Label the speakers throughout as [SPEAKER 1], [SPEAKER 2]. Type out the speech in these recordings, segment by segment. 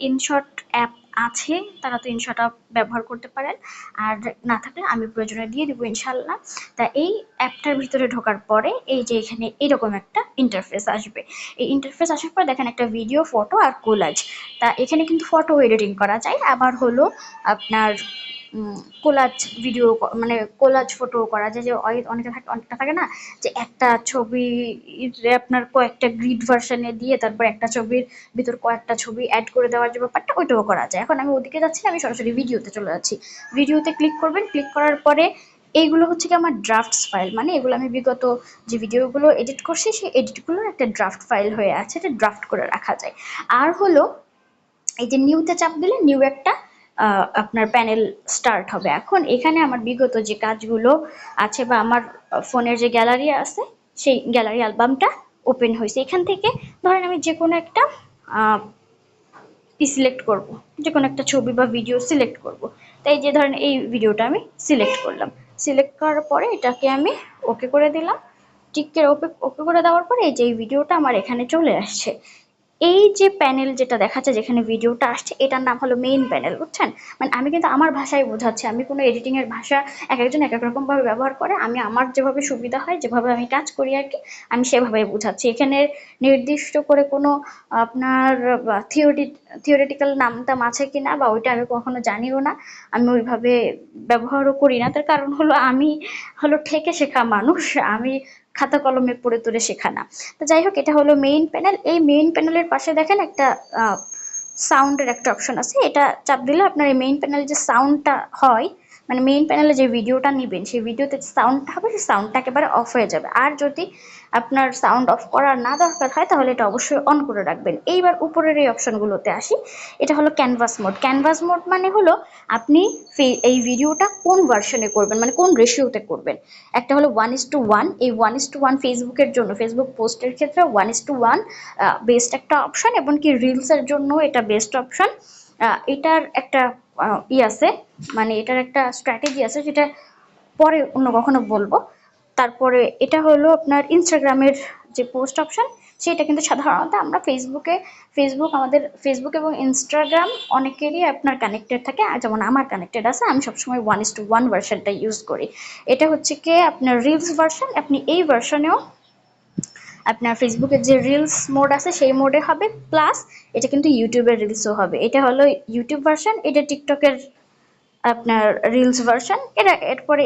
[SPEAKER 1] InShot app আছে তারা তো ইনশট অ্যাপ ব্যবহার করতে পারেন, আর না থাকলে আমি প্রয়োজনে দিয়ে দিব ইনশাল্লাহ। তা এই অ্যাপটার ভিতরে ঢোকার পরে এই যে এখানে এরকম একটা ইন্টারফেস আসবে। এই ইন্টারফেস আসার পর দেখেন একটা ভিডিও, ফটো আর কোলাজ। তা এখানে কিন্তু ফটো এডিটিং করা যায়, আবার হলো আপনার কোলাজ ভিডিও, মানে কোলাজ ফটো করা যায়। যে অনেকটা থাকে না যে একটা ছবি আপনার কয়েকটা গ্রিড ভার্সনে দিয়ে তারপর একটা ছবির ভিতর কয়েকটা ছবি অ্যাড করে দেওয়ার যে ব্যাপারটা, ওইটাও করা যায়। এখন আমি ওদিকে যাচ্ছি না, আমি সরাসরি ভিডিওতে চলে যাচ্ছি। ভিডিওতে ক্লিক করবেন, ক্লিক করার পরে এইগুলো হচ্ছে কি আমার ড্রাফটস ফাইল, মানে এগুলো আমি বিগত যে ভিডিওগুলো এডিট করছি সেই এডিটগুলোর একটা ড্রাফট ফাইল হয়ে আছে, এটা ড্রাফট করে রাখা যায়। আর হলো এই যে নিউতে চাপ দিলে নিউ একটা আপনার প্যানেল স্টার্ট হবে। এখন এখানে আমার বিগত যে কাজগুলো আছে বা আমার ফোনের যে গ্যালারি আছে সেই গ্যালারি অ্যালবামটা ওপেন হয়েছে। এখান থেকে ধরেন আমি যে কোনো একটা সিলেক্ট করব, যে কোনো একটা ছবি বা ভিডিও সিলেক্ট করব। তাই যে ধরেন এই ভিডিওটা আমি সিলেক্ট করলাম, সিলেক্ট করার পরে এটাকে আমি ওকে করে দিলাম। টিকের ওকে ওকে করে দেওয়ার পরে এই যে এই ভিডিওটা আমার এখানে চলে আসছে। এই যে প্যানেল যেটা দেখাচ্ছে যেখানে ভিডিওটা আসছে এটার নাম হলো মেইন প্যানেল, বুঝছেন? মানে আমি কিন্তু আমার ভাষায় বোঝাচ্ছি, আমি কোনো এডিটিং এর ভাষা এক একজন এক এক রকম ভাবে ব্যবহার করে, আমি আমার যেভাবে সুবিধা হয় যেভাবে আমি কাজ করি আর কি, আমি সেভাবেই বোঝাচ্ছি। এখানে নির্দিষ্ট করে কোনো আপনার থিওরিটিক্যাল নাম টাম আছে কিনা বা ওইটা আমি কখনো জানিও না, আমি ওইভাবে ব্যবহারও করি না। তার কারণ হলো আমি হলো ঠেকে শেখা মানুষ, আমি খাতা কলমে পড়ে তুলে শেখা না। তো যাই হোক, এটা হলো মেইন প্যানেল। এই মেইন প্যানেলের পাশে দেখেন একটা সাউন্ডের একটা অপশন আছে, এটা চাপ দিলে আপনার এই মেইন প্যানেলে যে সাউন্ডটা হয়, মানে মেইন প্যানেলে যে ভিডিওটা নেবেন সেই ভিডিওতে যে সাউন্ডটা হবে সেই সাউন্ডটা একেবারে অফ হয়ে যাবে। আর যদি আপনার সাউন্ড অফ করার না দরকার হয় তাহলে এটা অবশ্যই অন করে রাখবেন। এইবার উপরের এই অপশনগুলোতে আসি, এটা হলো ক্যানভাস মোড। ক্যানভাস মোড মানে হলো আপনি এই ভিডিওটা কোন ভার্সনে করবেন, মানে কোন রেশিওতে করবেন। একটা হলো 1:1, এই 1:1 ফেসবুকের জন্য, ফেসবুক পোস্টের ক্ষেত্রে 1:1 বেস্ট একটা অপশন, এবং কি রিলসের জন্য এটা বেস্ট অপশন। এটার একটা আছে, মানে এটার একটা স্ট্র্যাটেজি আছে যেটা পরে অন্য কখনো বলবো। তারপরে এটা হলো আপনার ইনস্টাগ্রামের যে পোস্ট অপশন, সেটা কিন্তু সাধারণত আমরা ফেসবুক আমাদের ফেসবুক এবং ইনস্টাগ্রাম অনেকেরই আপনার কানেক্টেড থাকে, যেমন আমার কানেক্টেড আছে, আমি সবসময় 1:1 ভার্সনটা ইউজ করি। এটা হচ্ছে কি আপনার রিলস ভার্সন, আপনি এই ভার্সনেও আপনার ফেসবুকের যে রিলস মোড আছে সেই মোডে হবে, প্লাস এটা কিন্তু ইউটিউবের রিলসও হবে। এটা হলো ইউটিউব ভার্সন, এটা টিকটকের আপনার রিলস ভার্সন। এরপরে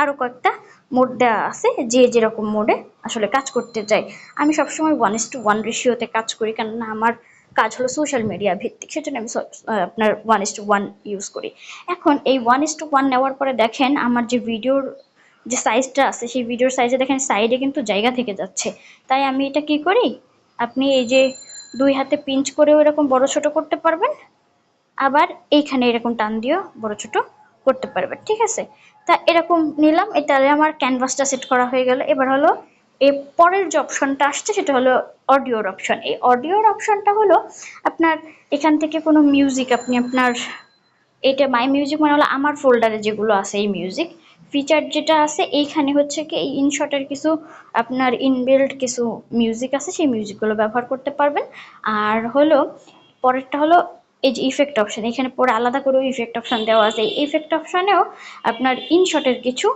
[SPEAKER 1] আরো কয়েকটা মোড দেওয়া আছে, যে যেরকম মোডে আসলে কাজ করতে চাই। আমি সবসময় 1:1 রেশিওতে কাজ করি, কেননা আমার কাজ হলো সোশ্যাল মিডিয়া ভিত্তিক, সেজন্য আমি আপনার 1:1 ইউজ করি। এখন এই 1:1 নেওয়ার পরে দেখেন আমার যে ভিডিওর যে সাইজটা আছে সেই ভিডিওর সাইজে দেখেন সাইডে কিন্তু জায়গা থেকে যাচ্ছে। তাই আমি এটা কি করি, আপনি এই যে দুই হাতে পিঞ্চ করেও এরকম বড় ছোট করতে পারবেন, আবার এইখানে এরকম টান দিয়েও বড় ছোট করতে পারবে, ঠিক আছে? তা এরকম নিলাম, তাহলে আমার ক্যানভাসটা সেট করা হয়ে গেল। এবার হলো এর পরের যে অপশনটা আসছে সেটা হলো অডিওর অপশন। এই অডিওর অপশনটা হলো আপনার এখান থেকে কোনো মিউজিক আপনি আপনার, এটা মাই মিউজিক মানে হলো আমার ফোল্ডারে যেগুলো আছে এই মিউজিক ফিচার যেটা আছে, এইখানে হচ্ছে কি এই ইনশটের কিছু আপনার ইনবিল্ট কিছু মিউজিক আছে, সেই মিউজিকগুলো ব্যবহার করতে পারবেন। আর হলো পরেরটা হলো এই যে ইফেক্ট অপশন, এখানে পরে আলাদা করেও ইফেক্ট অপশন দেওয়া আছে। এই ইফেক্ট অপশনেও আপনার ইনশটের কিছু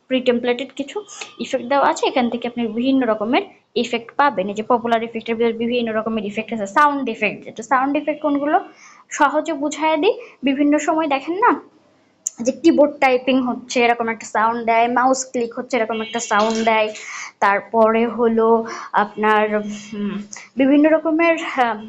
[SPEAKER 1] প্রি টেমপ্লেটেড কিছু ইফেক্ট দেওয়া আছে, এখান থেকে আপনি বিভিন্ন রকমের ইফেক্ট পাবেন। এই যে পপুলার ইফেক্টের ভিতরে বিভিন্ন রকমের ইফেক্ট আছে। সাউন্ড ইফেক্ট, যেটা সাউন্ড ইফেক্ট কোনগুলো সহজে বুঝাইয়া দিই, বিভিন্ন সময় দেখেন না যে কিবোর্ড টাইপিং হচ্ছে এরকম একটা সাউন্ড দেয়, মাউস ক্লিক হচ্ছে এরকম একটা সাউন্ড দেয়। তারপরে হলো আপনার বিভিন্ন রকমের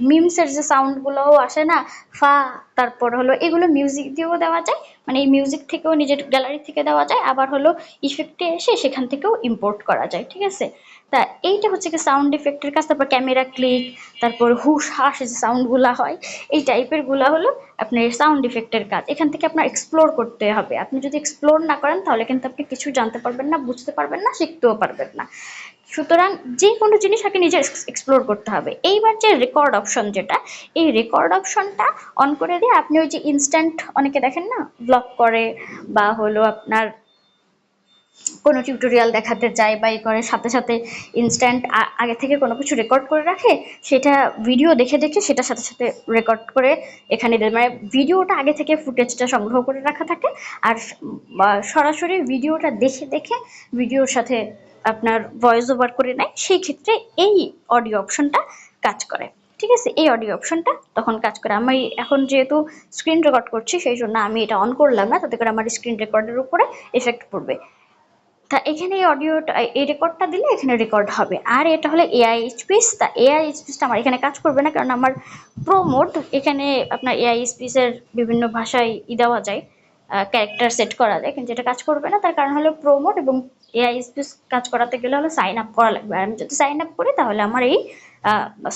[SPEAKER 1] মিমসের যে সাউন্ডগুলোও আসে না, ফা, তারপর হলো এগুলো মিউজিক দিয়েও দেওয়া যায়, মানে এই মিউজিক থেকেও নিজের গ্যালারি থেকে দেওয়া যায়, আবার হলো ইফেক্টে এসে সেখান থেকেও ইম্পোর্ট করা যায়, ঠিক আছে? তা এইটা হচ্ছে কি সাউন্ড ইফেক্টের কাজ। তারপর ক্যামেরা ক্লিক, তারপর হুশ হাস যে সাউন্ডগুলা হয়, এই টাইপের গুলা হলো আপনার সাউন্ড ইফেক্টের কাজ। এখান থেকে আপনার এক্সপ্লোর করতে হবে, আপনি যদি এক্সপ্লোর না করেন তাহলে কিন্তু আপনি কিছু জানতে পারবেন না, বুঝতে পারবেন না, শিখতেও পারবেন না। সুতরাং যে কোনো জিনিস আগে নিজে এক্সপ্লোর করতে হবে। এইবার যে রেকর্ড অপশন, যেটা এই রেকর্ড অপশনটা অন করে দিয়ে আপনি ওই যে ইনস্ট্যান্ট অনেকে দেখেন না ব্লগ করে বা হলো আপনার কোনো টিউটোরিয়াল দেখাতে চায় বা এই করে সাথে সাথে ইনস্ট্যান্ট আগে থেকে কোনো কিছু রেকর্ড করে রাখে, সেটা ভিডিও দেখে দেখে সেটার সাথে সাথে রেকর্ড করে এখানে দেয়। মানে ভিডিওটা আগে থেকে ফুটেজটা সংগ্রহ করে রাখা থাকে, আর সরাসরি ভিডিওটা দেখে দেখে ভিডিওর সাথে আপনার ভয়েস ওভার করে নেয়। সেই ক্ষেত্রে এই অডিও অপশনটা কাজ করে। ঠিক আছে, এই অডিও অপশনটা তখন কাজ করে। আমি এখন যেহেতু স্ক্রিন রেকর্ড করছি সেই জন্য আমি এটা অন করলাম না, তাতে করে আমার স্ক্রিন রেকর্ডের উপরে এফেক্ট পড়বে। তা এখানে এই অডিওটা, এই রেকর্ডটা দিলে এখানে রেকর্ড হবে। আর এটা হলো এআই স্পিচ। তা এআই স্পিচটা আমার এখানে কাজ করবে না, কারণ আমার প্রো মোড এখানে আপনার এআই স্পিচের বিভিন্ন ভাষায় দেওয়া যায়, ক্যারেক্টার সেট করা যায়, কিন্তু এটা কাজ করবে না। তার কারণ হলো প্রো মোড এবং এআই স্পিচ কাজ করাতে গেলে হলো সাইন আপ করা লাগবে। আর আমি যদি সাইন আপ করি তাহলে আমার এই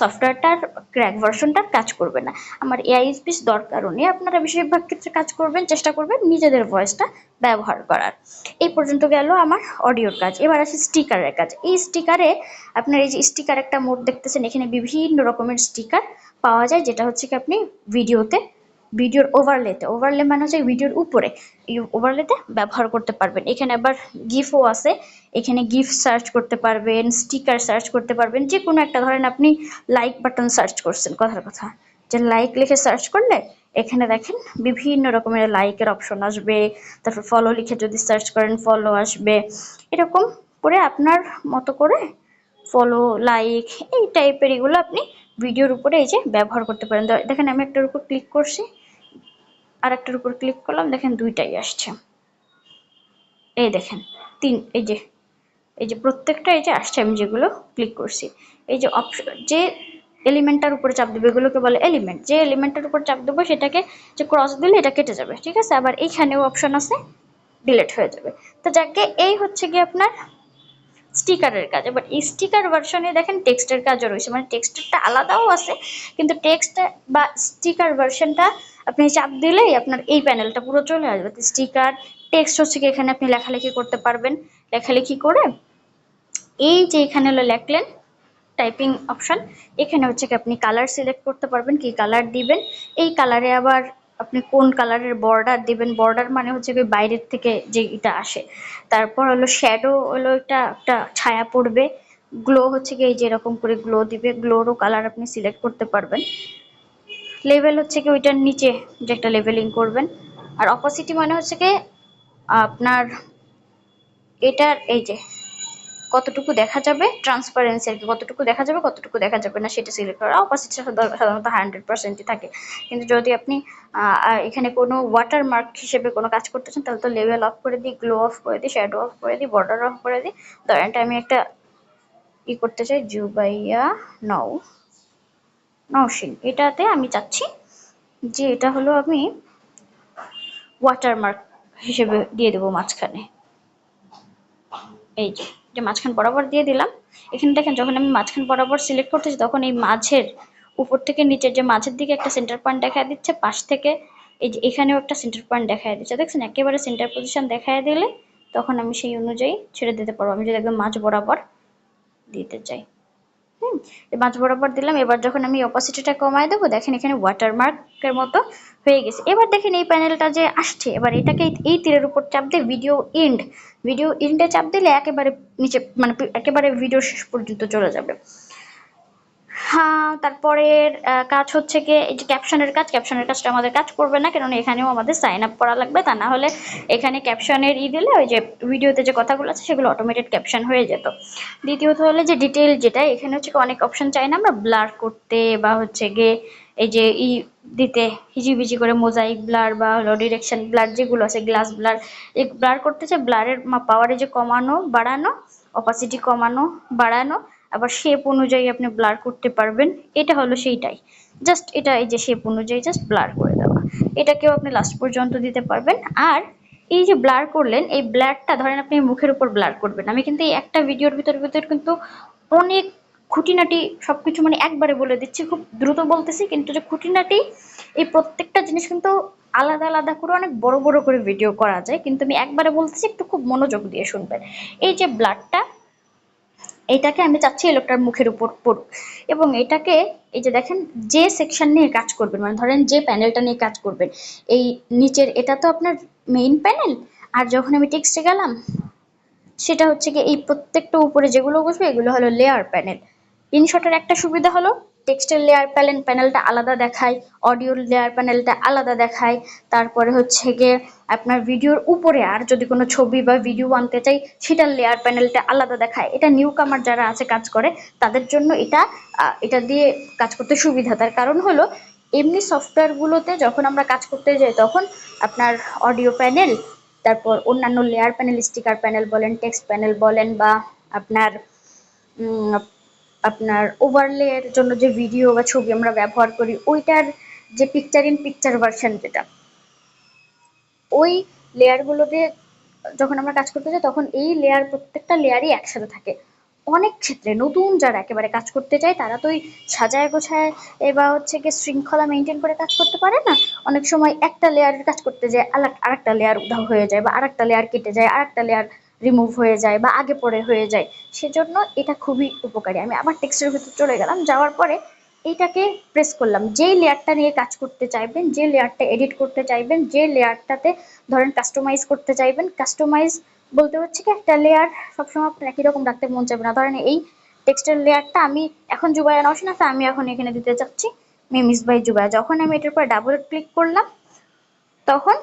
[SPEAKER 1] সফটওয়্যারটার ক্র্যাক ভার্সনটার কাজ করবে না। আমার এআই স্পিচ দরকারও নেই। আপনারা বেশিরভাগ ক্ষেত্রে কাজ করবেন, চেষ্টা করবেন নিজেদের ভয়েসটা ব্যবহার করার। এই পর্যন্ত গেল আমার অডিওর কাজ। এবার আসি স্টিকারের কাজ। এই স্টিকারে আপনার এই যে স্টিকার একটা মোড দেখতেছেন, এখানে বিভিন্ন রকমের স্টিকার পাওয়া যায়, যেটা হচ্ছে কি আপনি ভিডিওর ওভারলে মানে হচ্ছে ভিডিওর উপরে, এই ওভারলেতে ব্যবহার করতে পারবেন। এখানে আবার গিফও আছে, এখানে গিফ সার্চ করতে পারবেন, স্টিকার সার্চ করতে পারবেন, যে কোনো একটা, ধরেন আপনি লাইক বাটন সার্চ করছেন, কথার কথা যে লাইক লিখে সার্চ করলে এখানে দেখেন বিভিন্ন রকমের লাইকের অপশন আসবে। তারপর ফলো লিখে যদি সার্চ করেন ফলো আসবে। এরকম করে আপনার মতো করে ফলো, লাইক, এই টাইপের এগুলো আপনি ভিডিওর উপরে এই যে ব্যবহার করতে পারেন। দেখেন আমি একটার উপর ক্লিক করছি, আর একটার উপর ক্লিক করলাম, দেখেন দুইটাই আসছে। এই দেখেন এই যে প্রত্যেকটা এই যে আসছে, আমি যেগুলো ক্লিক করছি, এই যে অপশন, যে এলিমেন্টটার উপরে চাপ দেবো এগুলোকে বলে এলিমেন্ট। যে এলিমেন্টের উপর চাপ দেবো সেটাকে যে ক্রস দিলে এটা কেটে যাবে। ঠিক আছে, আবার এইখানেও অপশন আছে, ডিলিট হয়ে যাবে। তো যাকে এই হচ্ছে কি আপনার স্টিকারের কাজ। এবার এই স্টিকার ভার্সনে দেখেন টেক্সটের কাজও রয়েছে, মানে টেক্সটেরটা আলাদাও আছে, কিন্তু টেক্সট বা স্টিকার ভার্সনটা আপনি চাপ দিলেই আপনার এই প্যানেলটা পুরো চলে আসবে। স্টিকার টেক্সট হচ্ছে কি এখানে আপনি লেখালেখি করতে পারবেন। লেখালেখি করে এই যে এখানে হলো লেখলেন টাইপিং অপশন, এখানে হচ্ছে কি আপনি কালার সিলেক্ট করতে পারবেন, কি কালার দিবেন। এই কালারে আবার আপনি কোন কালারের বর্ডার দিবেন, বর্ডার মানে হচ্ছে কি বাইরের থেকে যে এটা আসে। তারপর হলো শ্যাডো, হলো এটা একটা ছায়া পড়বে। গ্লো হচ্ছে কি এই যে এরকম করে গ্লো দিবে, গ্লোরও কালার আপনি সিলেক্ট করতে পারবেন। লেভেল হচ্ছে কি ওইটার নিচে যে একটা লেভেলিং করবেন। আর অপোসিটি মানে হচ্ছে কি আপনার এটার এই যে কতটুকু দেখা যাবে, ট্রান্সপারেন্সি আর কি, কতটুকু দেখা যাবে কতটুকু দেখা যাবে না সেটা সিলেক্ট করা। অপাসিটি সাধারণত 100%ই থাকে, কিন্তু যদি আপনি এখানে কোনো ওয়াটারমার্ক হিসেবে কোনো কাজ করতেছেন তাহলে তো লেভেল অফ করে দিই, গ্লো অফ করে দিই, শ্যাডো অফ করে দিই, বর্ডার অফ করে দিই। ধরেন আমি একটা করতে চাই, জুবাইয়া নওশিন, এটাতে আমি চাচ্ছি যে এটা হলো আমি ওয়াটারমার্ক হিসেবে দিয়ে দেবো মাঝখানে। এই যে মাঝখান বরাবর দিয়ে দিলাম। এখানে দেখেন যখন আমি মাঝখান বরাবর সিলেক্ট করতেছি তখন এই মাঝের উপর থেকে নিচের যে মাঝের দিকে একটা সেন্টার পয়েন্ট দেখা দিচ্ছে, পাশ থেকে এই যে এখানেও একটা সেন্টার পয়েন্ট দেখা দিচ্ছে। দেখছেন একেবারে সেন্টার পজিশন দেখা দিলে তখন আমি সেই অনুযায়ী ছেড়ে দিতে পারবো। আমি যদি একদম মাঝ বরাবর দিতে চাই, মাঝ বরাবর দিলাম। এবার যখন আমি অপাসিটিটা কমায় দেবো দেখেন এখানে ওয়াটারমার্কের মতো হয়ে গেছে। এবার দেখেন এই প্যানেলটা যে আসছে, এবার এটাকে এই তীরের উপর চাপ দিয়ে ভিডিও এন্ডে চাপ দিলে একেবারে নিচে, মানে একেবারে ভিডিও শেষ পর্যন্ত চলে যাবে। হ্যাঁ, তারপরের কাজ হচ্ছে গিয়ে এই যে ক্যাপশনের কাজটা আমাদের কাজ করবে না, কারণ এখানেও আমাদের সাইন আপ করা লাগবে। তা না হলে এখানে ক্যাপশনের দিলে ওই যে ভিডিওতে যে কথাগুলো আছে সেগুলো অটোমেটেড ক্যাপশন হয়ে যেত। দ্বিতীয়ত হলে যে ডিটেল, যেটা এখানে হচ্ছে অনেক অপশন চাই না আমরা ব্লার করতে, বা হচ্ছে গিয়ে এই যে দিতে হিজিবিজি করে মোজাইক ব্লার বা হলো ডিরেকশন ব্লার যেগুলো আছে, গ্লাস ব্লার, এই ব্লার করতে চাই, ব্লারের পাওয়ারে যে কমানো বাড়ানো, অপাসিটি কমানো বাড়ানো, আবার শেপ অনুযায়ী আপনি ব্লার করতে পারবেন। এটা হলো সেইটাই, জাস্ট এটা এই যে শেপ অনুযায়ী জাস্ট ব্লার করে দেওয়া, এটাকেও আপনি লাস্ট পর্যন্ত দিতে পারবেন। আর এই যে ব্লার করলেন, এই ব্লারটা ধরেন আপনি মুখের উপর ব্লার করবেন। আমি কিন্তু এই একটা ভিডিওর ভিতর কিন্তু অনেক খুঁটিনাটি সবকিছু মানে একবারে বলে দিচ্ছি, খুব দ্রুত বলতেছি, কিন্তু যে খুঁটিনাটি এই প্রত্যেকটা জিনিস কিন্তু আলাদা আলাদা করে অনেক বড় বড় করে ভিডিও করা যায়, কিন্তু আমি একবারে বলতেছি, একটু খুব মনোযোগ দিয়ে শুনবেন। এই যে ব্লারটা, এটাকে আমি চাচ্ছি এই লোকটার মুখের উপর পড়ুক, এবং এটাকে এই যে দেখেন যে সেকশন নিয়ে কাজ করবেন, মানে ধরেন যে প্যানেলটা নিয়ে কাজ করবেন, এই নিচের এটা তো আপনার মেইন প্যানেল। আর যখন আমি টেক্সটে গেলাম, সেটা হচ্ছে কি এই প্রত্যেকটা উপরে যেগুলো বসবে এগুলো হলো লেয়ার প্যানেল। ইনশটের একটা সুবিধা হলো টেক্সটের লেয়ার প্যানেলটা আলাদা দেখায়, অডিওর লেয়ার প্যানেলটা আলাদা দেখায়, তারপরে হচ্ছে গিয়ে আপনার ভিডিওর উপরে আর যদি কোনো ছবি বা ভিডিও আনতে চাই সেটার লেয়ার প্যানেলটা আলাদা দেখায়। এটা নিউ কামার যারা আছে কাজ করে তাদের জন্য এটা দিয়ে কাজ করতে সুবিধা। তার কারণ হলো এমনি সফটওয়্যারগুলোতে যখন আমরা কাজ করতে যাই তখন আপনার অডিও প্যানেল, তারপর অন্যান্য লেয়ার প্যানেল, স্টিকার প্যানেল বলেন, টেক্সট প্যানেল বলেন, বা আপনার আপনার ওভারলের জন্য যে ভিডিও বা ছবি আমরা ব্যবহার করি ওইটার যে পিকচার ইন পিকচার ভার্সন, যেটা ওই লেয়ারগুলোতে যখন আমরা কাজ করতে যাই তখন এই লেয়ার প্রত্যেকটা লেয়ারই একসাথে থাকে। অনেক ক্ষেত্রে নতুন যারা একেবারে কাজ করতে চায় তারা তো ওই সাজায় গোছায় বা হচ্ছে গিয়ে শৃঙ্খলা মেনটেন করে কাজ করতে পারে না। অনেক সময় একটা লেয়ারের কাজ করতে যায় আরেকটা লেয়ার উধাও হয়ে যায়, বা আরেকটা লেয়ার কেটে যায়, আরেকটা লেয়ার রিমুভ হয়ে যায়, বা আগে পরে হয়ে যায়। সেজন্য এটা খুবই উপকারী। আমি আবার টেক্সটের ভিতর চলে গেলাম, যাওয়ার পরে এইটাকে প্রেস করলাম। যেই লেয়ারটা নিয়ে কাজ করতে চাইবেন, যে লেয়ারটা এডিট করতে চাইবেন, যে লেয়ারটাতে ধরেন কাস্টমাইজ করতে চাইবেন, কাস্টমাইজ বলতে হচ্ছে কি একটা লেয়ার সবসময় আপনার একই রকম রাখতে মন চাইবে না। ধরেন এই টেক্সটের লেয়ারটা আমি এখন জুবাইয়া নওশিন আছে, আমি এখন এখানে দিতে চাচ্ছি মিমিস বাই জুবাইয়া। যখন আমি এটার উপর ডাবল ক্লিক করলাম তখন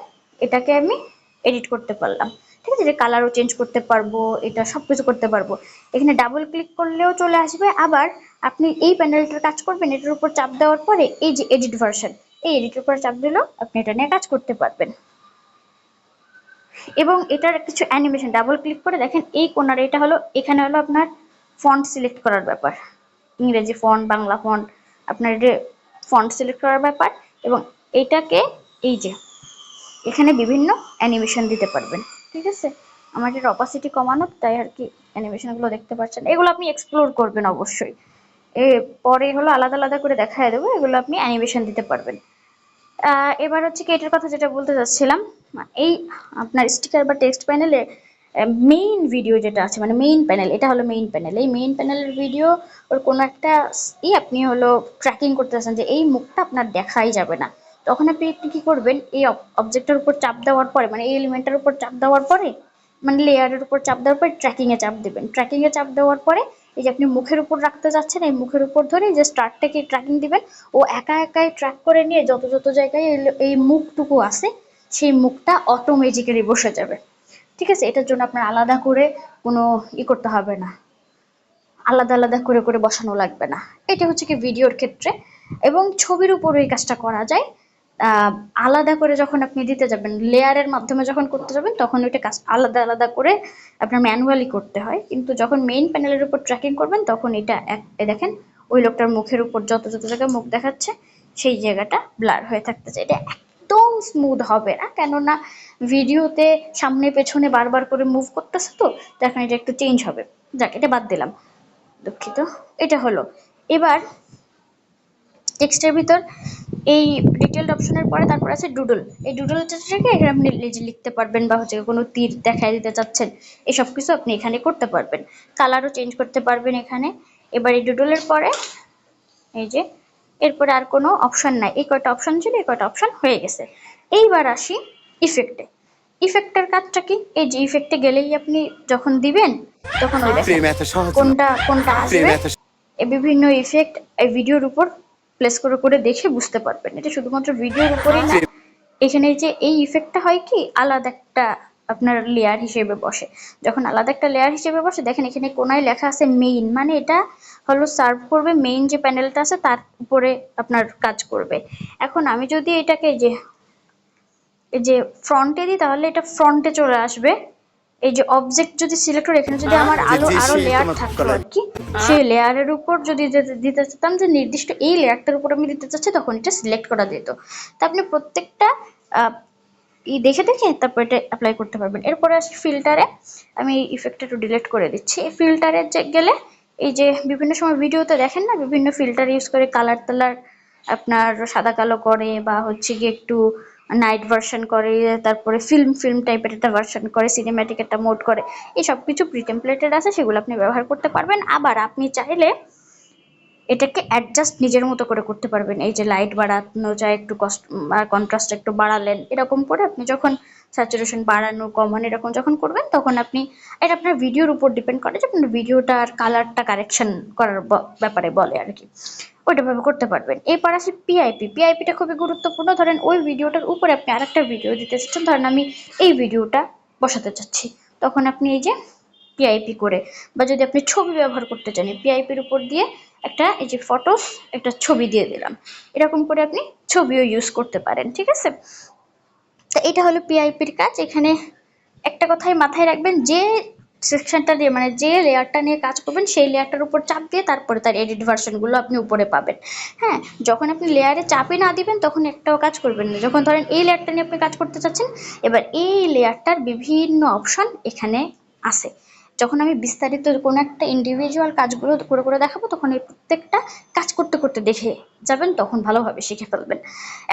[SPEAKER 1] এটাকে আমি এডিট করতে পারলাম। ঠিক আছে, যে কালারও চেঞ্জ করতে পারবো, এটা সবকিছু করতে পারবো। এখানে ডাবল ক্লিক করলেও চলে আসবে। আবার আপনি এই প্যানেলটার কাজ করবেন, এটার উপর চাপ দেওয়ার পরে এই যে এডিট ভার্সন, এই এডিটের উপর চাপ দিলেও আপনি এটা নিয়ে কাজ করতে পারবেন। এবং এটার কিছু অ্যানিমেশন ডাবল ক্লিক করে দেখেন এই কোণার, এটা হলো এখানে হলো আপনার ফন্ট সিলেক্ট করার ব্যাপার, ইংরেজি ফন্ট, বাংলা ফন্ট, আপনার এটা ফন্ট সিলেক্ট করার ব্যাপার। এবং এইটাকে এই যে এখানে বিভিন্ন অ্যানিমেশন দিতে পারবেন। ঠিক আছে, আমার এর অপাসিটি কমানো, তাই আর কি অ্যানিমেশনগুলো দেখতে পাচ্ছেন। এগুলো আপনি এক্সপ্লোর করবেন অবশ্যই, পরে হলো আলাদা আলাদা করে দেখায় দেবো, এগুলো আপনি অ্যানিমেশন দিতে পারবেন। এবার হচ্ছে কি এটার কথা যেটা বলতে চাচ্ছিলাম, এই আপনার স্টিকার বা টেক্সট প্যানেলে মেইন ভিডিও যেটা আছে, মানে মেইন প্যানেল, এটা হলো মেইন প্যানেল। এই মেইন প্যানেলের ভিডিও ওর কোনো একটা আপনি হলো ট্র্যাকিং করতে চাচ্ছেন যে এই মুখটা আপনার দেখাই যাবে না, তখন আপনি একটু কি করবেন, এই অবজেক্টের উপর চাপ দেওয়ার পরে, মানে এই এলিমেন্টের উপর চাপ দেওয়ার পরে, মানে লেয়ারের উপর চাপ দেওয়ার পরে ট্র্যাকিং এ চাপ দেবেন। ট্র্যাকিং এ চাপ দেওয়ার পরে এই যে আপনি মুখের উপর রাখতে যাচ্ছেন, এই মুখের উপর ধরে যে স্টার্টটাকে ট্র্যাকিং দিবেন, ও একা একাই ট্র্যাক করে নিয়ে যত যত জায়গায় এই মুখটুকু আছে সেই মুখটা অটোমেটিক্যালি বসে যাবে। ঠিক আছে, এটার জন্য আপনার আলাদা করে কোনো করতে হবে না, আলাদা আলাদা করে করে বসানো লাগবে না। এটা হচ্ছে কি ভিডিওর ক্ষেত্রে। এবং ছবির উপর এই কাজটা করা যায়। আলাদা করে যখন আপনি দিতে যাবেন, লেয়ারের মাধ্যমে যখন করতে যাবেন তখন ওইটা কাজ আলাদা আলাদা করে আপনার ম্যানুয়ালি করতে হয়, কিন্তু যখন মেইন প্যানেলের উপর ট্র্যাকিং করবেন তখন এটা দেখেন ওই লোকটার মুখের উপর যত যত জায়গায় মুখ দেখাচ্ছে সেই জায়গাটা ব্লার হয়ে থাকতেছে। এটা একদম স্মুথ হবে না, কেননা ভিডিওতে সামনে পেছনে বারবার করে মুভ করতেছে, তো এখন এটা একটু চেঞ্জ হবে। যাক, এটা বাদ দিলাম, দুঃখিত। এটা হলো এবার টেক্সটের ভিতর এই ডিটেলড অপশনের পরে তারপর আছে ডুডল। এই ডুডলটাকে এখানে আপনি লিখতে পারবেন, বা হচ্ছে কোনো তীর দেখায় দিতে চাচ্ছেন, এসব কিছু আপনি এখানে করতে পারবেন। কালারও চেঞ্জ করতে পারবেন এখানে। এবার এই ডুডলের পরে এই যে এরপরে আর কোনো অপশন নাই, এই কয়টা অপশন ছিল, এই কয়টা অপশন হয়ে গেছে। এইবার আসি ইফেক্টে। ইফেক্টের কাজটা কি, এই যে ইফেক্টে গেলেই আপনি যখন দিবেন তখন ওই দেখেন কোনটা কোনটা আসবে, বিভিন্ন ইফেক্ট এই ভিডিওর উপর প্লেস করে করে দেখে বুঝতে পারবেন। এটা শুধুমাত্র ভিডিওর উপরেই না, এখানে যে এই ইফেক্টটা হয় কি আলাদা একটা আপনার লেয়ার হিসেবে বসে। যখন আলাদা একটা লেয়ার হিসেবে বসে দেখেন এখানে কোনায় লেখা আছে মেইন, মানে এটা হলো সার্ভ করবে মেইন যে প্যানেলটা আছে তার উপরে আপনার কাজ করবে। এখন আমি যদি এটাকে এই যে ফ্রন্টে দিই তাহলে এটা ফ্রন্টে চলে আসবে। এই যে অবজেক্ট যদি সিলেক্ট করে এখানে যদি আমার আরো লেয়ার থাকতো আর কি, সেই লেয়ারের উপর যদি দিতে চাইতাম যে নির্দিষ্ট এই লেয়ারটার উপর আমি দিতে চাচ্ছি তখন এটা সিলেক্ট করা যেত। তা আপনি প্রত্যেকটা দেখে দেখে তারপর এটা অ্যাপ্লাই করতে পারবেন। এরপরে আসি ফিল্টারে। আমি এই ইফেক্টটা একটু ডিলিট করে দিচ্ছি। এই ফিল্টারে গেলে এই যে বিভিন্ন সময় ভিডিওতে দেখেন না বিভিন্ন ফিল্টার ইউজ করে কালার টালার আপনার সাদা কালো করে, বা হচ্ছে গিয়ে একটু নাইট ভার্সন করে, তারপরে ফিল্ম টাইপের একটা ভার্সন করে, সিনেম্যাটিক একটা মোড করে। এই সব কিছু প্রি টেমপ্লেটেড আছে, সেগুলো আপনি ব্যবহার করতে পারবেন। আবার আপনি চাইলে এটাকে অ্যাডজাস্ট নিজের মতো করে করতে পারবেন। এই যে লাইট বাড়ানো যায়, একটু কন্ট্রাস্ট একটু বাড়ালেন, এরকম করে আপনি যখন স্যাচুরেশন বাড়ানো কমানো এরকম যখন করবেন তখন আপনি, এটা আপনার ভিডিওর উপর ডিপেন্ড করে যে আপনার ভিডিওটার কালারটা কারেকশন করার ব্যাপারে বলে আর কি, ওইটা ভাবে করতে পারবেন। এরপর আসি পিআইপি। পিআইপিটা খুবই গুরুত্বপূর্ণ। ধরেন ওই ভিডিওটার উপরে আপনি আরেকটা ভিডিও দিতে চাচ্ছেন, ধরেন আমি এই ভিডিওটা বসাতে চাচ্ছি, তখন আপনি এই যে পিআইপি করে, বা যদি আপনি ছবি ব্যবহার করতে চান পিআইপির উপর দিয়ে একটা এই যে ফটোস একটা ছবি দিয়ে দিলাম, এরকম করে আপনি ছবিও ইউজ করতে পারেন, ঠিক আছে। তো এটা হলো পিআইপির কাজ। এখানে একটা কথাই মাথায় রাখবেন, যে সেকশনটা দিয়ে মানে যে লেয়ারটা নিয়ে কাজ করবেন সেই লেয়ারটার উপর চাপ দিয়ে তারপরে তার এডিট ভার্সনগুলো আপনি উপরে পাবেন। হ্যাঁ, যখন আপনি লেয়ারে চাপই না দিবেন তখন একটাও কাজ করবেন না। যখন ধরেন এই লেয়ারটা নিয়ে আপনি কাজ করতে চাচ্ছেন, এবার এই লেয়ারটার বিভিন্ন অপশন এখানে আছে। যখন আমি বিস্তারিত কোনো একটা ইন্ডিভিজুয়াল কাজগুলো করে করে দেখাবো তখন এই প্রত্যেকটা কাজ করতে করতে দেখে যাবেন, তখন ভালোভাবে শিখে ফেলবেন।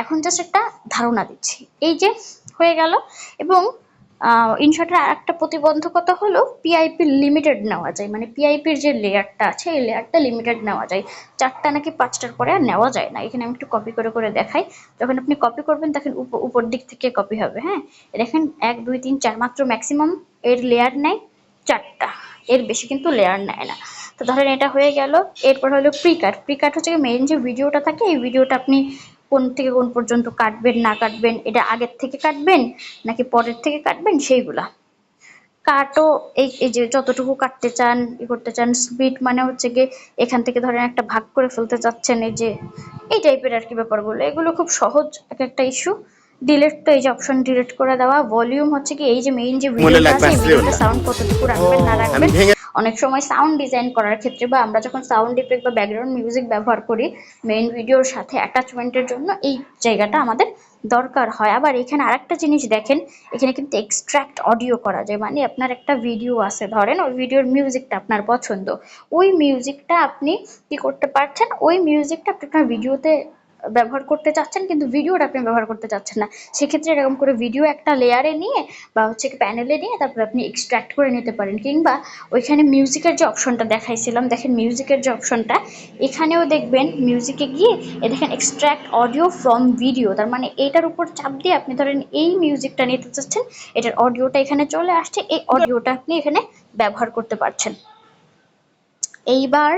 [SPEAKER 1] এখন জাস্ট একটা ধারণা দিচ্ছি। এই যে হয়ে গেল। এবং ইনশর্টের আর একটা প্রতিবন্ধকতা হলো পিআইপি লিমিটেড নেওয়া যায়, মানে পিআইপির যে লেয়ারটা আছে এই লেয়ারটা লিমিটেড নেওয়া যায়, 4টা নাকি 5টার পরে আর নেওয়া যায় না। এখানে আমি একটু কপি করে করে দেখাই। যখন আপনি কপি করবেন তখন উপর দিক থেকে কপি হবে। হ্যাঁ, দেখেন 1 2 3 4 মাত্র ম্যাক্সিমাম এর লেয়ার নেয় 4টা, এর বেশি কিন্তু লেয়ার নেয় না। তো ধরেন এটা হয়ে গেল। এরপর হলো প্রিকাট। প্রিকাট হচ্ছে মেইন যে ভিডিওটা থাকে, এই ভিডিওটা আপনি কোন থেকে কোন পর্যন্ত কাটবেন না কাটবেন, এটা আগের থেকে কাটবেন নাকি পরের থেকে কাটবেন সেইগুলা কাটও। এই যে যতটুকু কাটতে চান করতে চান। স্পিড মানে হচ্ছে গিয়ে এখান থেকে ধরেন একটা ভাগ করে ফেলতে চাচ্ছেন, এই যে এই টাইপের আর কি ব্যাপারগুলো, এগুলো খুব সহজ এক একটা ইস্যু। ডিলিট, তো এই যে অপশন ডিলিট করে দেওয়া। ভলিউম হচ্ছে কি এই যে মেইন যে ভিডিওটা আছে এই ভিডিওটা সাউন্ড কতটুকু রাখবেন না রাখবেন। অনেক সময় সাউন্ড ডিজাইন করার ক্ষেত্রে বা আমরা যখন সাউন্ড ইফেক্ট বা ব্যাকগ্রাউন্ড মিউজিক ব্যবহার করি মেইন ভিডিওর সাথে অ্যাটাচমেন্টের জন্য এই জায়গাটা আমাদের দরকার হয়। আবার এখানে আরেকটা জিনিস দেখেন, এখানে কিন্তু এক্সট্রাক্ট অডিও করা যায়, মানে আপনার একটা ভিডিও আছে ধরেন ওই ভিডিওর মিউজিকটা আপনার পছন্দ, ওই মিউজিকটা আপনি কি করতে পারছেন, ওই মিউজিকটা আপনি আপনার ভিডিওতে ব্যবহার করতে চাচ্ছেন কিন্তু ভিডিওটা আপনি ব্যবহার করতে চাচ্ছেন না, সেক্ষেত্রে এরকম করে ভিডিও একটা লেয়ারে নিয়ে বা হচ্ছে প্যানেলে নিয়ে তারপর আপনি এক্সট্রাক্ট করে নিতে পারেন। কিংবা ওইখানে মিউজিকের যে অপশনটা দেখাইছিলাম, দেখেন মিউজিকের যে অপশনটা, এখানেও দেখবেন মিউজিকে গিয়ে দেখেন এক্সট্রাক্ট অডিও ফ্রম ভিডিও, তার মানে এইটার উপর চাপ দিয়ে আপনি ধরেন এই মিউজিকটা নিতে চাচ্ছেন, এটার অডিওটা এখানে চলে আসছে, এই অডিওটা আপনি এখানে ব্যবহার করতে পারছেন। এইবার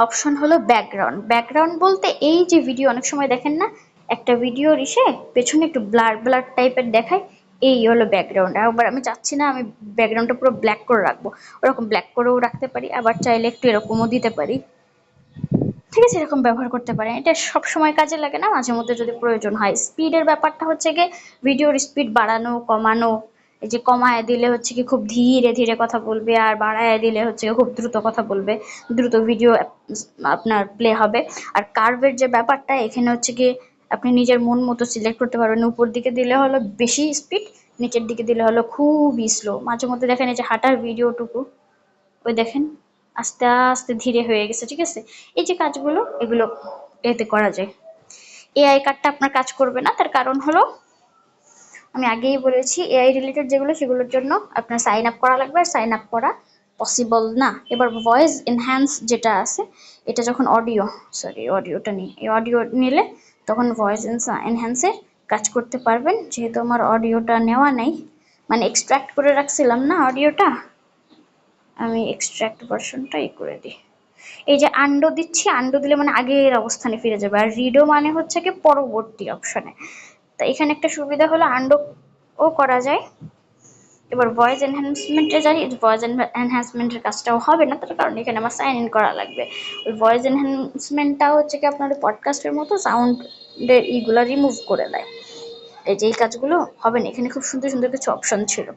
[SPEAKER 1] অপশন হলো ব্যাকগ্রাউন্ড। ব্যাকগ্রাউন্ড বলতে এই যে ভিডিও অনেক সময় দেখেন না একটা ভিডিওর ইসে পেছনে একটু ব্লার ব্লার টাইপের দেখায়, এই হলো ব্যাকগ্রাউন্ড। আবার আমি চাচ্ছি না আমি ব্যাকগ্রাউন্ডটা পুরো ব্ল্যাক করে রাখবো, ওরকম ব্ল্যাক করেও রাখতে পারি, আবার চাইলে একটু এরকমও দিতে পারি, ঠিক আছে, এরকম ব্যবহার করতে পারেন। এটা সব সময় কাজে লাগে না, মাঝে মধ্যে যদি প্রয়োজন হয়। স্পিডের ব্যাপারটা হচ্ছে গিয়ে ভিডিওর স্পিড বাড়ানো কমানো। এই যে কমায় দিলে হচ্ছে কি খুব ধীরে ধীরে কথা বলবে, আর বাড়ায় দিলে হচ্ছে খুব দ্রুত কথা বলবে, দ্রুত ভিডিও আপনার প্লে হবে। আর কার্ভের যে ব্যাপারটা এখানে হচ্ছে কি আপনি নিজের মন মতো সিলেক্ট করতে পারবেন, উপর দিকে দিলে হলো বেশি স্পিড, নিচের দিকে দিলে হলো খুবই স্লো। মাঝে মধ্যে দেখেন এই যে হাঁটার ভিডিওটুকু ওই দেখেন আস্তে আস্তে ধীরে হয়ে গেছে, ঠিক আছে। এই যে কাজগুলো এগুলো এতে করা যায়। এআই কার্ডটা আপনার কাজ করবে না, তার কারণ হলো আমি আগেই বলেছি এআই রিলেটেড যেগুলো সেগুলোর জন্য আপনার সাইন আপ করা লাগবে, আর সাইন আপ করা পসিবল না। এবার ভয়েস এনহ্যান্স যেটা আছে, এটা যখন অডিওটা নিই, এই অডিও নিলে তখন ভয়েস এনহ্যান্সে কাজ করতে পারবেন। যেহেতু আমার অডিওটা নেওয়া নেই, মানে এক্সট্রাক্ট করে রাখছিলাম না অডিওটা, আমি এক্সট্রাক্ট ভার্সনটা করে দিই। এই যে আন্ডো দিচ্ছি, আন্ডো দিলে মানে আগের অবস্থানে ফিরে যাবে, আর রিডো মানে হচ্ছে কি পরবর্তী অপশনে। তো এখানে একটা সুবিধা হলো আন্ডো ও করা যায়। এবার ভয়েস এনহ্যান্সমেন্টে যাই, ভয়েস এনহ্যান্সমেন্টের কাজটাও হবে না, তার কারণ এখানে আমার সাইন ইন করা লাগবে। ওই ভয়েস এনহ্যান্সমেন্টটা হচ্ছে কি আপনার পডকাস্টের মতো সাউন্ডের ইগুলা রিমুভ করে দেয়। এই যে এই কাজগুলো হবে না, এখানে খুব সুন্দর সুন্দর কিছু অপশন ছিল,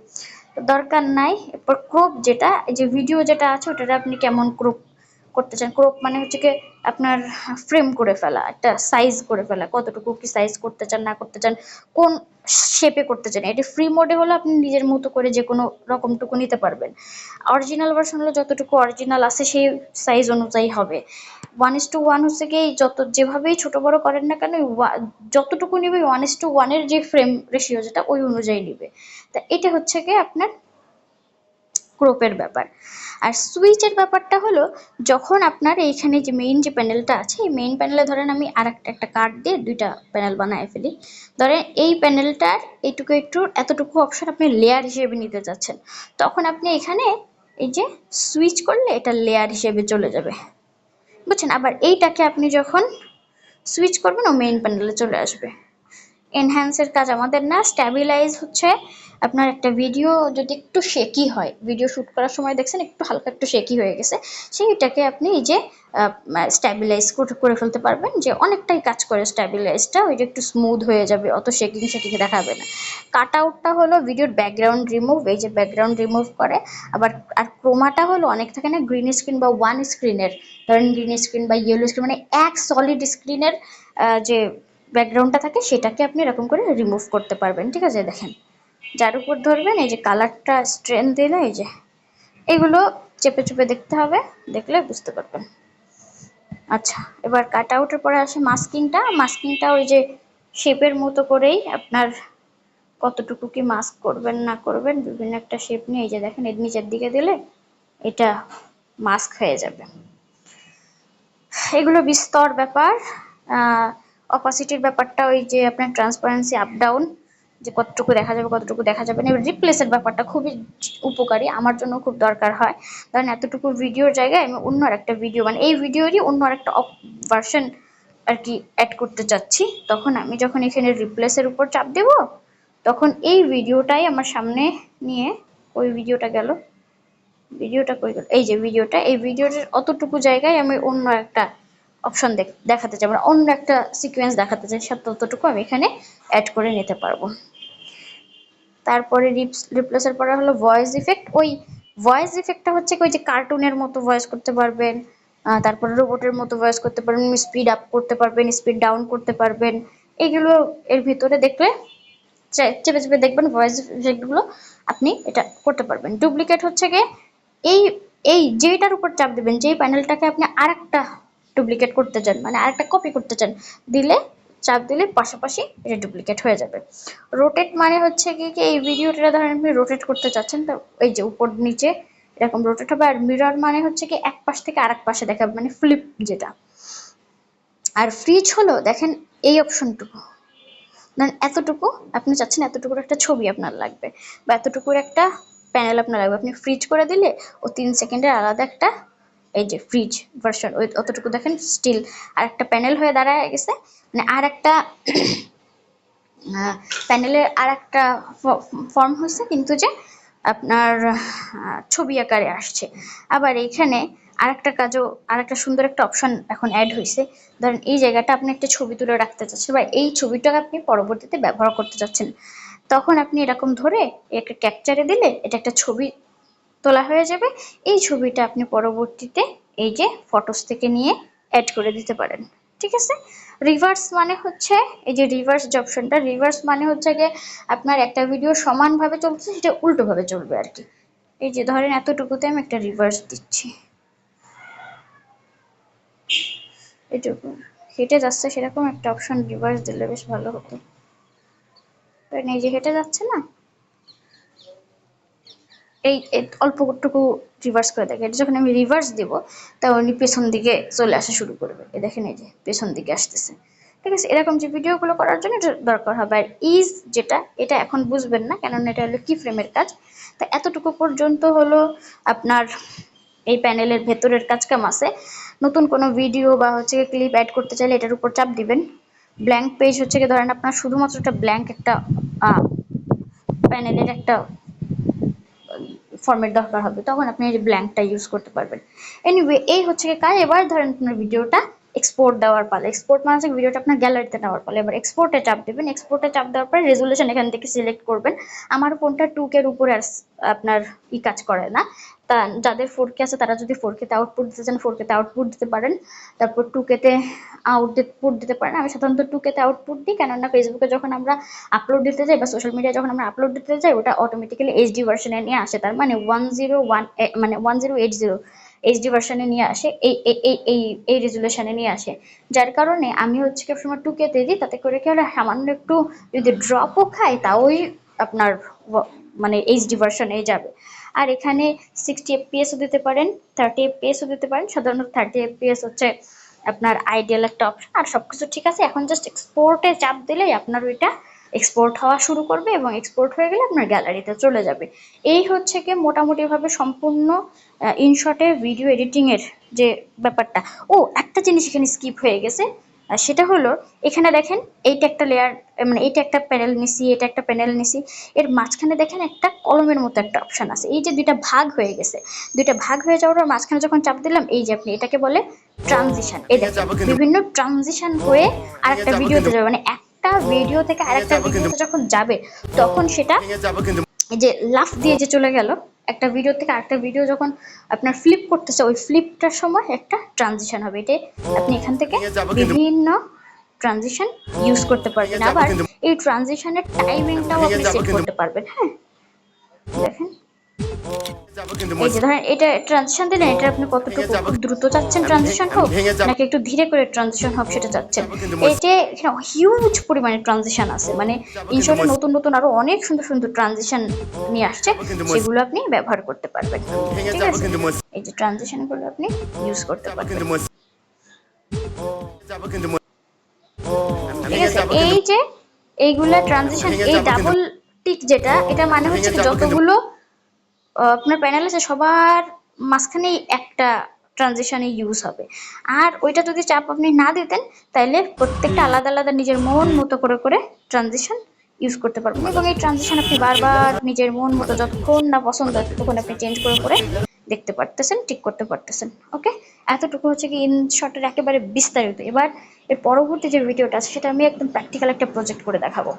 [SPEAKER 1] দরকার নাই। এরপর ক্রপ, যেটা এই যে ভিডিও যেটা আছে ওটাতে আপনি কেমন ক্রপ করতে চান। ক্রপ মানে হচ্ছে কি আপনার ফ্রেম করে ফেলা, একটা সাইজ করে ফেলা, কতটুকু কি সাইজ করতে চান না করতে চান, কোন শেপে করতে চান। এটা ফ্রি মোডে হলে আপনি নিজের মতো করে যে কোনো রকমটুকু নিতে পারবেন। অরিজিনাল ভার্সন হলো যতটুকু অরিজিনাল আছে সেই সাইজ অনুযায়ী হবে। 1:1 হচ্ছে কি যত যেভাবেই ছোট বড় করেন না কেন যতটুকু নিবে 1:1 যে ফ্রেম রেশিও যেটা ওই অনুযায়ী নিবে। তা এটা হচ্ছে কি আপনার ক্রপের ব্যাপার। আর সুইচের ব্যাপারটা হলো যখন আপনার এইখানে যে মেইন যে প্যানেলটা আছে, এই মেইন প্যানেলে ধরেন আমি আর একটা কার্ড দিয়ে দুইটা প্যানেল বানায় ফেলি। ধরেন এই প্যানেলটার এইটুকু একটু এতটুকু অপশন আপনি লেয়ার হিসেবে নিতে চাচ্ছেন, তখন আপনি এখানে এই যে সুইচ করলে এটা লেয়ার হিসেবে চলে যাবে, বুঝছেন? আবার এইটাকে আপনি যখন সুইচ করবেন ও মেইন প্যানেলে চলে আসবে। এনহ্যান্সের কাজ আমাদের না, স্ট্যাবিলাইজ হচ্ছে আপনার একটা ভিডিও যদি একটু শেকি হয়, ভিডিও শ্যুট করার সময় দেখছেন একটু হালকা একটু শেকি হয়ে গেছে, সেইটাকে আপনি এই যে স্ট্যাবিলাইজ করে ফেলতে পারবেন, যে অনেকটাই কাজ করে স্ট্যাবিলাইজটা, ওই যে একটু স্মুথ হয়ে যাবে, অত শেকিং শেকিং দেখাবে না। কাট আউটটা হলো ভিডিওর ব্যাকগ্রাউন্ড রিমুভ, এই যে ব্যাকগ্রাউন্ড রিমুভ করে। আবার আর ক্রোমাটা হলো অনেক থাকে না গ্রিন স্ক্রিন বা ওয়ান স্ক্রিনের, ধরেন গ্রিন স্ক্রিন বা ইয়েলো স্ক্রিন, মানে এক সলিড স্ক্রিনের যে ব্যাকগ্রাউন্ডটা থাকে সেটাকে আপনি এরকম করে রিমুভ করতে পারবেন। ঠিক আছে, দেখেন যার উপর ধরবেন এই যে কালারটা স্ট্রেন দিলে এই যে এগুলো চেপে চেপে দেখতে হবে, দেখলে বুঝতে পারবেন। আচ্ছা, এবার কাট আউটের পরে আসে মাস্কিংটা। মাস্কিংটা ওই যে শেপের মতো করেই আপনার কতটুকু কি মাস্ক করবেন না করবেন, বিভিন্ন একটা শেপ নিয়ে এই যে দেখেন এর নিচের দিকে দিলে এটা মাস্ক হয়ে যাবে। এগুলো বিস্তর ব্যাপার। অপাসিটির ব্যাপারটা ওই যে আপনার ট্রান্সপারেন্সি আপ ডাউন, যে কতটুকু দেখা যাবে কতটুকু দেখা যাবে না। এবার রিপ্লেসের ব্যাপারটা খুবই উপকারী, আমার জন্য খুব দরকার হয়। কারণ এতটুকু ভিডিওর জায়গায় আমি অন্য আরেকটা ভিডিও, মানে এই ভিডিওরই অন্য আরেকটা ভার্সন আর কি অ্যাড করতে চাচ্ছি, তখন আমি যখন এখানে রিপ্লেসের উপর চাপ দেব, তখন এই ভিডিওটাই আমার সামনে নিয়ে, ওই ভিডিওটা গেল, ভিডিওটা কই গেল, এই যে ভিডিওটা, এই ভিডিওটার অতটুকু জায়গায় আমি অন্য একটা অপশন দেখাতে চাই, মানে অন্য একটা সিকোয়েন্স দেখাতে চাই, ততটুকু আমি এখানে অ্যাড করে নিতে পারবো। তারপরে রিপ্লেসের পরে হলো ভয়েস ইফেক্ট। ওই ভয়েস ইফেক্টটা হচ্ছে ওই যে কার্টুনের মতো ভয়েস করতে পারবেন, তারপরে রোবটের মতো ভয়েস করতে পারবেন, স্পিড আপ করতে পারবেন, স্পিড ডাউন করতে পারবেন। এগুলো এর ভিতরে দেখলে চেপে চেপে দেখবেন ভয়েস ইফেক্টগুলো আপনি এটা করতে পারবেন। ডুপ্লিকেট হচ্ছে গিয়ে এই এই যেটার উপর চাপ দেবেন, যেই প্যানেলটাকে আপনি আরেকটা ডুপ্লিকেট করতে চান, মানে আরেকটা কপি করতে চান, দিলে চাপ দিলে পাশাপাশি এটা ডুপ্লিকেট হয়ে যাবে। রোটেট মানে হচ্ছে কি এই ভিডিওটা ধরেন আপনি রোটেট করতে চাচ্ছেন, তো এই যে উপর নিচে এরকম রোটেট হবে। আর মিরর মানে হচ্ছে কি এক পাশ থেকে আরেক পাশে দেখাবে, মানে ফ্লিপ যেটা। আর ফ্রিজ হলো দেখেন এই অপশনটুকু, ধরেন এতটুকু আপনি চাচ্ছেন, এতটুকুর একটা ছবি আপনার লাগবে বা এতটুকুর একটা প্যানেল আপনার লাগবে, আপনি ফ্রিজ করে দিলে ও 3 সেকেন্ডের আলাদা একটা এই যে ফ্রিজ ভার্সন, ওই অতটুকু দেখেন স্টিল আর একটা প্যানেল হয়ে দাঁড়ায় গেছে, মানে আর একটা প্যানেলের আর একটা ফর্ম হয়েছে, কিন্তু যে আপনার ছবি আকারে আসছে। আবার এইখানে আরেকটা কাজও, আরেকটা সুন্দর একটা অপশন এখন অ্যাড হয়েছে। ধরেন এই জায়গাটা আপনি একটা ছবি তুলে রাখতে চাচ্ছেন বা এই ছবিটাকে আপনি পরবর্তীতে ব্যবহার করতে চাচ্ছেন, তখন আপনি এরকম ধরে একটা ক্যাপচারে দিলে এটা একটা ছবি তোলা হয়ে যাবে। এই ছবিটা আপনি পরবর্তীতে এই যে ফটোস থেকে নিয়ে অ্যাড করে দিতে পারেন। ঠিক আছে। রিভার্স মানে হচ্ছে এই যে রিভার্স যে অপশনটা, রিভার্স মানে হচ্ছে গিয়ে আপনার একটা ভিডিও সমানভাবে চলছে, সেটা উল্টোভাবে চলবে আর কি। এই যে ধরেন এতটুকুতে আমি একটা রিভার্স দিচ্ছি, এটুকু হেঁটে যাচ্ছে সেরকম একটা অপশন রিভার্স দিলে বেশ ভালো হতো। কারণ এই যে হেঁটে যাচ্ছে না, এই অল্পটুকু রিভার্স করে দেখে, এটা যখন আমি রিভার্স দিব তা উনি পেছন দিকে চলে আসা শুরু করবে, এ দেখেন এই যে পেছন দিকে আসতেছে। ঠিক আছে, এরকম যে ভিডিওগুলো করার জন্য এটা দরকার হবে। আর ইজ যেটা, এটা এখন বুঝবেন না, কেননা এটা হলো কি ফ্রেমের কাজ। তা এতটুকু পর্যন্ত হলো আপনার এই প্যানেলের ভেতরের কাজ কাম আছে। নতুন কোনো ভিডিও বা হচ্ছে ক্লিপ অ্যাড করতে চাইলে এটার উপর চাপ দিবেন। ব্ল্যাঙ্ক পেজ হচ্ছে কি ধরেন আপনার শুধুমাত্র একটা ব্ল্যাঙ্ক একটা প্যানেলের একটা ফরম্যাট দরকার হবে, তখন আপনি এই ব্ল্যাঙ্কটা ইউজ করতে পারবেন। এনিওয়ে এই হচ্ছে কাজ। এবার ধরেন আপনার ভিডিওটা এক্সপোর্ট দেওয়ার পালা। এক্সপোর্ট মানে হচ্ছে ভিডিওটা আপনার গ্যালারিতে নেওয়ার পালা। এবার এক্সপোর্টে চাপ দেবেন। এক্সপোর্টে চাপ দেওয়ার পরে রেজুলেশন এখান থেকে সিলেক্ট করবেন। আমার ফোনটা 2K এর উপরে আপনার কাজ করে না, তা যাদের 4K আছে তারা যদি 4K তে আউটপুট দিতে চান 4K তে আউটপুট দিতে পারেন, তারপর 2K তে আউটপুট দিতে পারেন। আমি সাধারণত 2K তে আউটপুট দিই, কেননা ফেসবুকে যখন আমরা আপলোড দিতে যাই বা সোশ্যাল মিডিয়ায় যখন আমরা আপলোড দিতে যাই ওটা অটোমেটিক্যালি এইচডি ভার্সনে নিয়ে আসে, তার মানে 1080 এইচডি ভার্সনে নিয়ে আসে, এই রেজুলেশনে নিয়ে আসে। যার কারণে আমি হচ্ছে সবসময় 2K তে দিই, তাতে করে কি হলো সামান্য একটু যদি ড্রপও খাই তা ওই আপনার মানে এইচডি ভার্সনে যাবে। আর এখানে 60 fps দিতে পারেন, 30 fps দিতে পারেন। সাধারণত 30 fps হচ্ছে আপনার আইডিয়াল একটা অপশন। আর সবকিছু ঠিক আছে, এখন জাস্ট এক্সপোর্টে চাপ দিলেই আপনার ওইটা এক্সপোর্ট হওয়া শুরু করবে এবং এক্সপোর্ট হয়ে গেলে আপনার গ্যালারিতে চলে যাবে। এই হচ্ছে কি মোটামুটিভাবে সম্পূর্ণ ইনশটে ভিডিও এডিটিং এর যে ব্যাপারটা। ও একটা জিনিস এখানে স্কিপ হয়ে গেছে, সেটা হলো এখানে দেখেন এইটা একটা লেয়ার, মানে এইটা একটা প্যানেল নিছি, এটা একটা প্যানেল নিছি, এর মাঝখানে দেখেন একটা কলমের মতো একটা অপশন আছে। এই যে দুইটা ভাগ হয়ে গেছে, দুইটা ভাগ হয়ে যাওয়ার পর মাঝখানে যখন চাপ দিলাম, এই যে আপনি এটাকে বলে ট্রানজিশন। এই দেখেন বিভিন্ন ট্রানজিশন হয়ে আরেকটা ভিডিওতে যাবে, মানে একটা ভিডিও থেকে আরেকটা ভিডিওতে যখন যাবে তখন সেটা এই যে লাফ দিয়ে যে চলে গেল একটা ভিডিও থেকে আরেকটা ভিডিও, যখন আপনার ফ্লিপ করতেছে ওই ফ্লিপটার সময় একটা ট্রানজিশন হবে। এটা আপনি এখান থেকে বিভিন্ন ট্রানজিশন ইউজ করতে পারবেন। আবার এই ট্রানজিশনের টাইমিংটাও আপনি সেট করতে পারবেন। হ্যাঁ দেখেন, এই যে ধরেন এটা ট্রানজিশন দিলেন, এটা আপনি কতটুকু খুব দ্রুত চাচ্ছেন ট্রানজিশন হোক নাকি একটু ধীরে করে ট্রানজিশন হোক সেটা চাচ্ছেন। এতে এখানে হিউজ পরিমাণে ট্রানজিশন আছে, মানে ইনশটে নতুন নতুন আরো অনেক সুন্দর সুন্দর ট্রানজিশন নিয়ে আসছে, সেগুলো আপনি ব্যবহার করতে পারবেন। ঠিক আছে, এই যে ট্রানজিশন গুলো আপনি ইউজ করতে পারবেন। ঠিক আছে, এই যে এইগুলা ট্রানজিশন, এই ডাবল টিক যেটা, এটা মানে হচ্ছে যতগুলো আপনার প্যানেল আছে সবার মাঝখানেই একটা ট্রানজিশনে ইউজ হবে। আর ওইটা যদি চাপ আপনি না দিতেন তাহলে প্রত্যেকটা আলাদা আলাদা নিজের মন মতো করে করে ট্রানজিশন ইউজ করতে পারবেন, এবং এই ট্রানজিশন আপনি বারবার নিজের মন মতো যতক্ষণ না পছন্দ হয় ততক্ষণ আপনি চেঞ্জ করে করে দেখতে পারতেছেন, ঠিক করতে পারতেছেন। ওকে, এতটুকু হচ্ছে কি ইনশটের একেবারে বিস্তারিত। এবার এর পরবর্তী যে ভিডিওটা আছে সেটা আমি একদম প্র্যাকটিক্যাল একটা প্রজেক্ট করে দেখাবো।